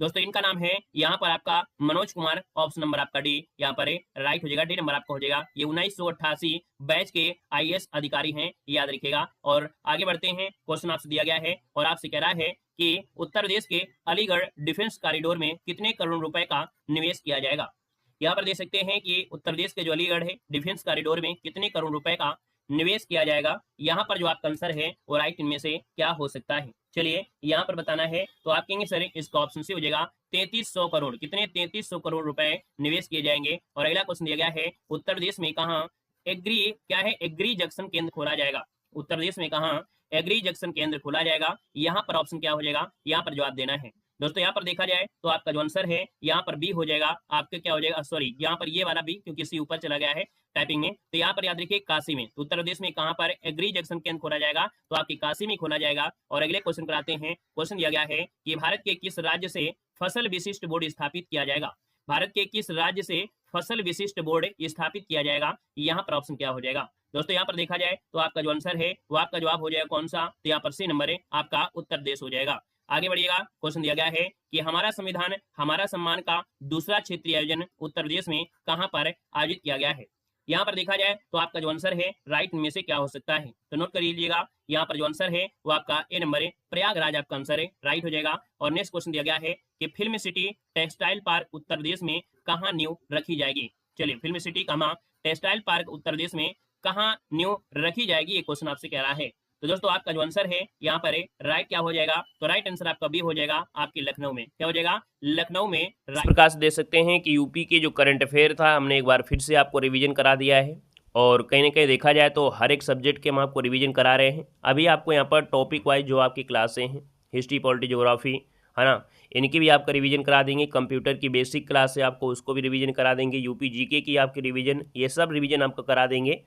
दोस्तों इनका नाम है यहाँ पर आपका मनोज कुमार। ऑप्शन नंबर आपका डी यहाँ पर राइट हो जाएगा। डी नंबर आपका हो जाएगा। ये 1988 बैच के आईएएस अधिकारी हैं, याद रखिएगा। और आगे बढ़ते हैं, क्वेश्चन आपसे दिया गया है और आपसे कह रहा है कि उत्तर प्रदेश के अलीगढ़ डिफेंस कॉरिडोर में कितने करोड़ रुपए का निवेश किया जाएगा। यहाँ पर देख सकते हैं कि उत्तर प्रदेश के जो अलीगढ़ है डिफेंस कॉरिडोर में कितने करोड़ रुपए का निवेश किया जाएगा। यहाँ पर जो आपका आंसर है वो राइट इनमें से क्या हो सकता है। चलिए यहाँ पर बताना है तो आप कहेंगे सर इसका ऑप्शन सी हो जाएगा 3300 करोड़। कितने 3300 करोड़ रुपए निवेश किए जाएंगे। और अगला क्वेश्चन दिया गया है उत्तर प्रदेश में कहाँ एग्री क्या है एग्री जंक्शन केंद्र खोला जाएगा। उत्तर प्रदेश में कहाँ एग्री जंक्शन केंद्र खोला जाएगा। यहाँ पर ऑप्शन क्या हो जाएगा, यहाँ पर जवाब देना है। दोस्तों यहाँ पर देखा जाए तो आपका जो आंसर है यहाँ पर बी हो जाएगा। आपका क्या हो जाएगा, सॉरी यहाँ पर ये वाला बी क्योंकि सी ऊपर चला गया है टाइपिंग में। तो यहाँ पर याद रखिए काशी में। तो उत्तर प्रदेश में कहाँ पर एग्री जंक्शन केंद्र खोला जाएगा, तो आपकी काशी में खोला जाएगा। और अगले क्वेश्चन पर आते हैं। क्वेश्चन दिया गया है कि भारत के किस राज्य से फसल विशिष्ट बोर्ड स्थापित किया जाएगा। भारत के किस राज्य से फसल विशिष्ट बोर्ड स्थापित किया जाएगा? यहाँ पर ऑप्शन क्या हो जाएगा? दोस्तों यहाँ पर देखा जाए तो आपका जो आंसर है वो आपका जवाब हो जाएगा कौन सा? तो यहाँ पर सी नंबर है आपका उत्तर प्रदेश हो जाएगा। आगे बढ़िएगा, क्वेश्चन दिया गया है कि हमारा संविधान हमारा सम्मान का दूसरा क्षेत्रीय आयोजन उत्तर प्रदेश में कहां पर आयोजित किया गया है? यहाँ पर देखा जाए तो आपका जो आंसर है राइट में से क्या हो सकता है? तो नोट कर लीजिएगा, यहाँ पर जो आंसर है वो आपका ए नंबर है, प्रयागराज आपका आंसर है, राइट हो जाएगा। और नेक्स्ट क्वेश्चन दिया गया है कि film city textile park Uttar Pradesh में कहाँ नींव रखी जाएगी? चलिए, film city textile park Uttar Pradesh में कहाँ नींव रखी जाएगी, ये क्वेश्चन आपसे कह रहा है। तो दोस्तों आपका जो आंसर है यहाँ पर है राइट क्या हो जाएगा? तो राइट आंसर आपका बी हो जाएगा, आपके लखनऊ में। क्या हो जाएगा? लखनऊ में। इस प्रकार से देख सकते हैं कि यूपी के जो करंट अफेयर था हमने एक बार फिर से आपको रिवीजन करा दिया है, और कहीं ना कहीं देखा जाए तो हर एक सब्जेक्ट के हम आपको रिवीजन करा रहे हैं। अभी आपको यहाँ पर टॉपिक वाइज जो आपकी क्लासें हैं, हिस्ट्री, पॉलिटी, ज्योग्राफी, है ना, इनकी भी आपका रिवीजन करा देंगे। कंप्यूटर की बेसिक क्लास है आपको, उसको भी रिवीजन करा देंगे। यूपी जीके की आपकी रिवीजन, ये सब रिवीजन आपको करा देंगे,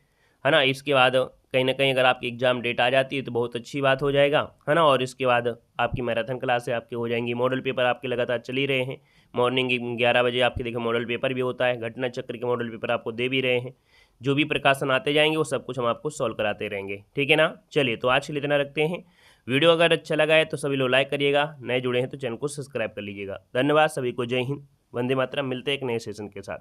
है ना। इसके बाद कहीं ना कहीं अगर आपकी एग्जाम डेट आ जाती है तो बहुत अच्छी बात हो जाएगा, है ना। और इसके बाद आपकी मैराथन क्लासें आपकी हो जाएंगी। मॉडल पेपर आपके लगातार चल ही रहे हैं। मॉर्निंग 11 बजे आपके देखिए मॉडल पेपर भी होता है, घटना चक्र के मॉडल पेपर आपको दे भी रहे हैं। जो भी प्रकाशन आते जाएंगे वो सब कुछ हम आपको सॉल्व कराते रहेंगे, ठीक है ना। चलिए, तो आज के लिए इतना रखते हैं। वीडियो अगर अच्छा लगा है तो सभी लोग लाइक करिएगा, नए जुड़े हैं तो चैनल को सब्सक्राइब कर लीजिएगा। धन्यवाद सभी को, जय हिंद, वंदे मातरम। मिलते हैं एक नए सेशन के साथ।